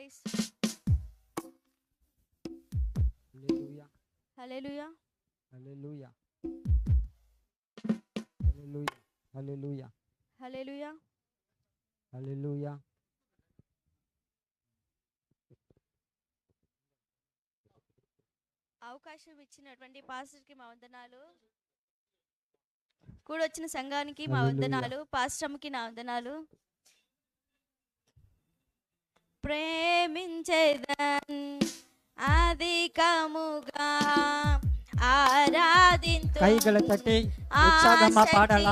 Please. హల్లెలూయా హల్లెలూయా హల్లెలూయా హల్లెలూయా హల్లెలూయా హల్లెలూయా. హల్లెలూయా. అవకాశం ఇచ్చినటువంటి పాస్టర్కి మా వందనాలు. కూడొచ్చిన సంఘానికి మా హల్లెలూయా. వందనాలు. పాస్టర్కి నా వందనాలు. ప్రేమించేదన్ అధికముగా ఆరాధింతు ಕೈಗಳ ತಟ್ಟಿ ಉತ್ಸಾಹಮ್ಮ ಪಾಡಲ.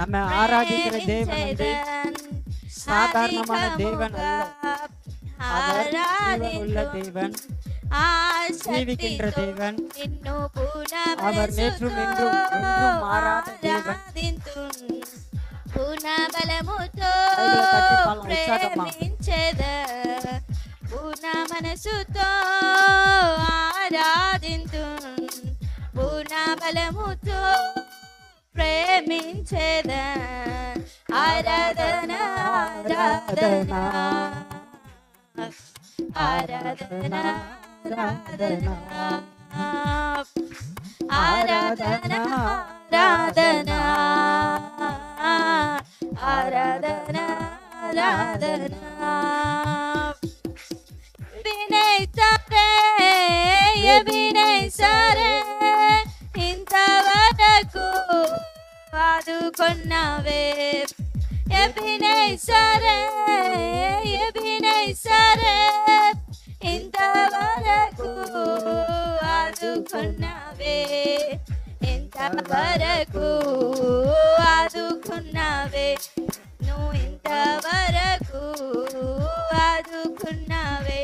ನಮ್ಮ ಆರಾಧಿಸಿದ ದೇವನಂತೆ சாதாரணமான தேவன் அல்ல. அவர் ஜீவனுள்ள தேவன், ஜீவிக்கின்ற தேவன். அவர் நேற்றும் என்றும் என்றும் மாறாத தேவன். పూర్ణబలముతో ప్రేమించేద పూర్ణ మనసుతో ఆరాధింతు పూర్ణబలముతో ప్రేమించేద ఆరాధన ఆరాధన ఆరాధన ఆరాధన ఆరాధన ఆరాధన ఆరాధన వినయ్ సరే ఇంతవరకు ఆదుకున్నావే వినయ్ సరే ఇంతవరకు ఆదుకున్నావే ఇంతవరకు ఆదుకున్నావే నువ్వు ఇంతవరకు ఆదుకున్నావే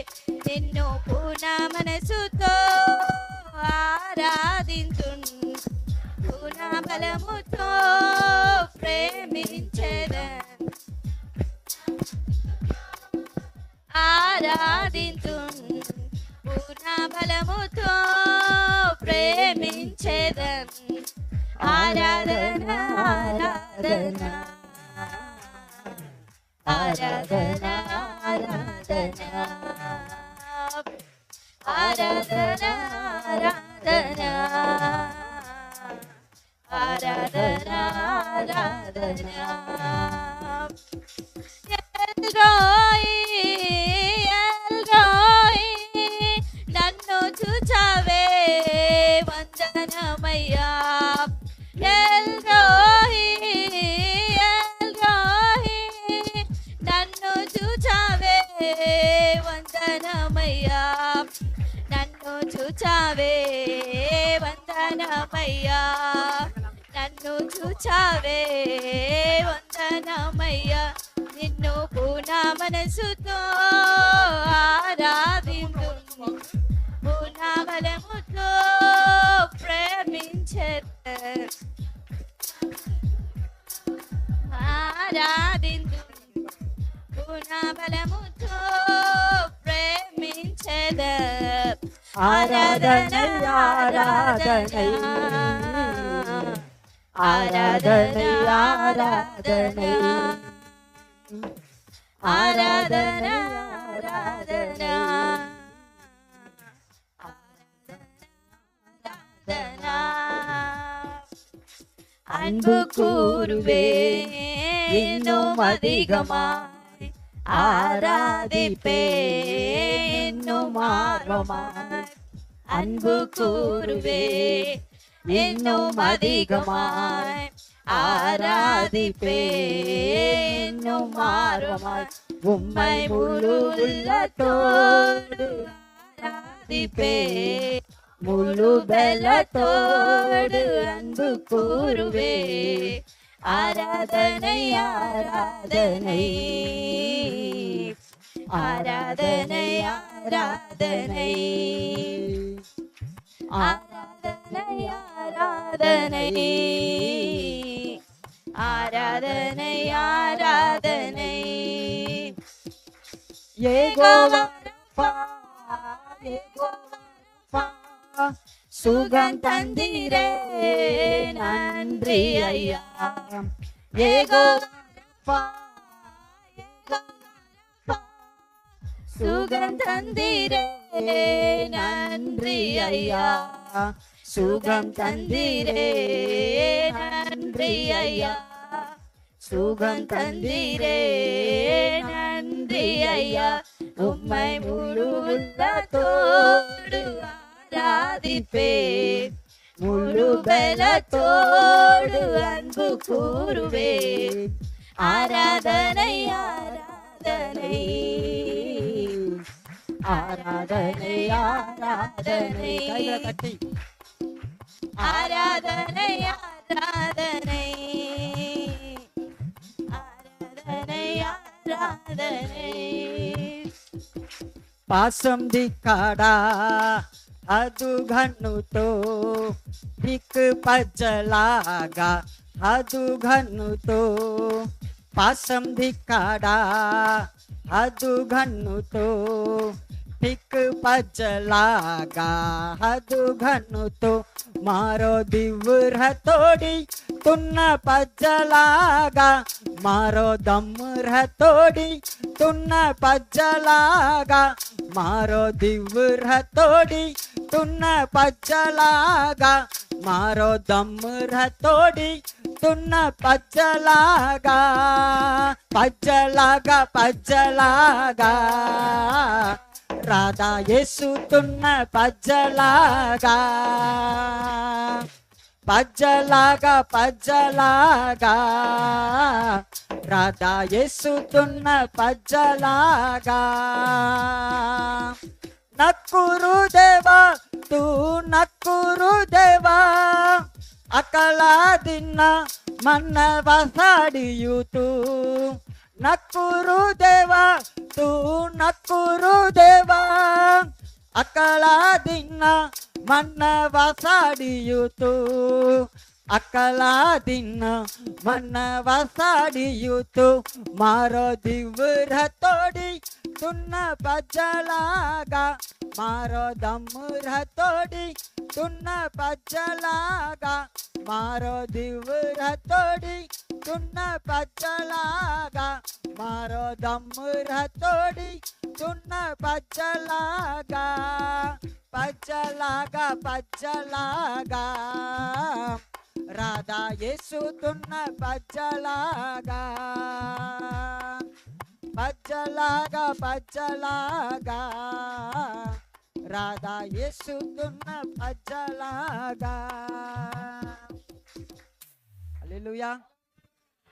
నిన్ను పూర్ణ మనసుతో ఆరాధింతు పూర్ణ బలముతో ప్రేమించేద ఆరాధింతు పూర్ణ బలముతో ప్రేమించేదన్ ఆరాధన ఆరాధన ఆరాధన ఆరాధన ఆరాధన ఆరాధన ఆరాధన ఆరాధన ఎల్రోయి నన్ను చూచావే వందనమయ్యా ఎల్రోయి నన్ను చూచావే వందనమయ్యా నన్ను చూచావే వందనమయ్యా నన్ను చూచావే వందనమయ్యా నిన్ను పూర్ణ మనసుతో ఆరాధింతు పూర్ణ బలముతో ప్రేమించేద ఆరాధింతు పూర్ణ బలముతో ప్రేమించేద ఆరాధన ఆరాధన ఆరాధన ఆరాధన ఆరాధన ఆరాధన ఆరాధన அன்பு கூறுவே இன்னும் அதிகமாய் ஆராதிப்பே இன்னும் ஆர்வமாய் அன்பு கூறுவே இன்னும் அதிகமாய் ஆராதிப்பே இன்னும் ஆர்வமாய் உம்மை முழு உள்ளத்தோடு ஆராதிப்பே முழு பலத்தோடு அன்பு கூறுவே ஆராதனை ஆராதனை ஆராதனை ஆராதனை ஆராதனை ஆராதனை ஆராதனை ஆராதனை யெகோவா ரப்பா யெகோவா ரப்பா சுகம் தந்தீரே நன்றி ஐயா யெகோவா ரப்பா யெகோவா ரப்பா சுகம் தந்தீரே நன்றி ஐயா, சுகம் தந்தீரே நன்றி ஐயா, சுகம் தந்தீரே நன்றி ஐயா. உம்மை முழு உள்ளத்தோடு ஆராதிப்பேன், முழு பலத்தோடு அன்பு கூறுவேன். ஆராதனை ஆராதனை ஆராதனை ஆராதனை கட்டி ஆராதனை ஆராதனை ஆராதனை ஆராதனை. पासम दिखाड़ा अदु घनु तो हिक पजलागा अदु घनु तो पासम दिखाड़ा अदु घनु तो हिक पजलागा अदु घनु तो मारो दिवर तोड़ी तुन्न पजलागा मारो दमर तोड़ी तुन्न पजलागा मारो दिवर तोड़ी तुन्न पजलागा मारो दमर तोड़ी तुन्न पजलागा पजलागा पजलागा राधा येसु तुन्न पजलागा पजलागा पजलागा राधा येसु तुन्न पजलागा नक्कुरु देवा तू नक्कुरु देवा अकला दिन मन वसाडियु तू नक्कुरु देवा तू नक्कुरु देवा अकला दिन मन वसाडियु तू अकला दिन मन वसाडियु तू मारो दिवर तोड़ी तुन्न पजलागा मारो दमर तोड़ी तुन्न पजलागा मारो दिवर तोड़ी तुन्न पजलागा मारो दमर तोड़ी तुन्न पजलागा पजलागा पजलागा राधा येसु तुन्न पजलागा पजलागा पजलागा राधा येसु तुन्न पजलागा हालेलुया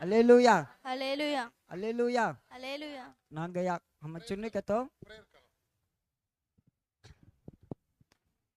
हालेलुया ஹல்லேலூயா हालेलुया ஹல்லேலூயா. நாங்க நம்ம சொன்னிக்கத்தோ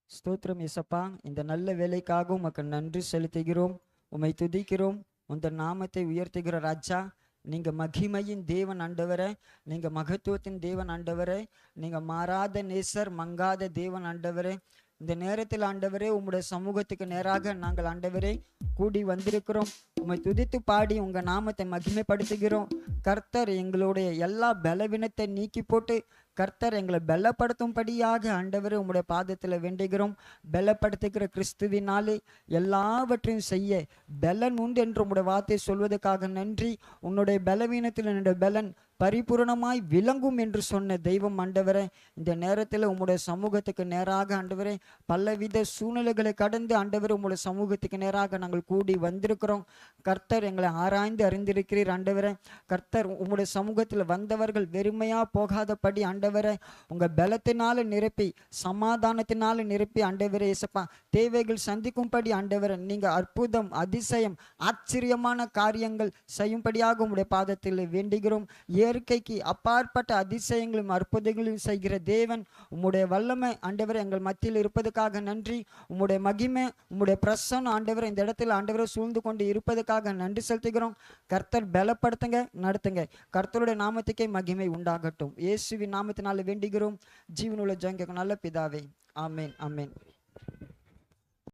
ஸ்தோத்திரம் இயேசப்பா, இந்த நல்ல வேலைக்காக உமக்கு நன்றி செலுத்துகிறோம், உம்மை துதிக்கிறோம், உந்த நாமத்தை உயர்த்துகிற ராஜா. நீங்க மகிமையின் தேவன் ஆண்டவரே, நீங்க மகத்துவத்தின் தேவன் ஆண்டவரே, நீங்க மாறாத நேசர், மங்காத தேவன் ஆண்டவரே. இந்த நேரத்தில் ஆண்டவரே உம்முடைய சமூகத்துக்கு நேராக நாங்கள் ஆண்டவரே கூடி வந்திருக்கிறோம். உம்மை துதித்து பாடி உங்க நாமத்தை மகிமைப்படுத்துகிறோம். கர்த்தர் எங்களுடைய எல்லா பலவீனத்தை நீக்கி போட்டு கர்த்தர் எங்களை பலப்படுத்தும்படியாக ஆண்டவரே உம்முடைய பாதத்தில் வேண்டுகிறோம். பலப்படுத்துகிற கிறிஸ்துவினாலே எல்லாவற்றையும் செய்ய பலன் உண்டு என்று உம்முடைய வார்த்தை சொல்வதற்காக நன்றி. உன்னுடைய பலவீனத்தில் என்னுடைய பலன் பரிபூரணமாய் விளங்கும் என்று சொன்ன தெய்வம் ஆண்டவரே, இந்த நேரத்தில் உம்முடைய சமூகத்துக்கு நேராக ஆண்டவரே பலவித சூழ்நிலைகளை கடந்து ஆண்டவரே உம்முடைய சமூகத்துக்கு நேராக நாங்கள் கூடி வந்திருக்கிறோம். கர்த்தர் எங்களை ஆராய்ந்து அறிந்திருக்கிறீர் ஆண்டவரே. கர்த்தர் உம்முடைய சமூகத்தில் வந்தவர்கள் வெறுமையா போகாதபடி ஆண்டவரே உங்க பலத்தினால நிரப்பி சமாதானத்தினால நிரப்பி ஆண்டவரே இயேசப்பா தேவைகள் சந்திக்கும்படி ஆண்டவரே நீங்க அற்புதம் அதிசயம் ஆச்சரியமான காரியங்கள் செய்யும்படியாக உம்முடைய பாதத்தில் வேண்டுகிறோம். இயற்கைக்கு அப்பாற்பட்ட அதிசயங்களும் அற்புதங்களையும் செய்கிற தேவன் உம்முடைய வல்லமை ஆண்டவரே எங்கள் மத்தியில் இருப்பதற்காக நன்றி. உம்முடைய மகிமை உம்முடைய பிரசன்னம் ஆண்டவரே இந்த இடத்துல ஆண்டவரை சூழ்ந்து கொண்டு இருப்பதற்காக நன்றி செலுத்துகிறோம். கர்த்தர் பலப்படுத்துங்க, நடத்துங்க. கர்த்தருடைய நாமத்துக்கே மகிமை உண்டாகட்டும். இயேசுவின் நாமத்தினால வேண்டுகிறோம் ஜீவனுள்ள ஜெபம் நல்ல பிதாவே, ஆமேன் ஆமேன்.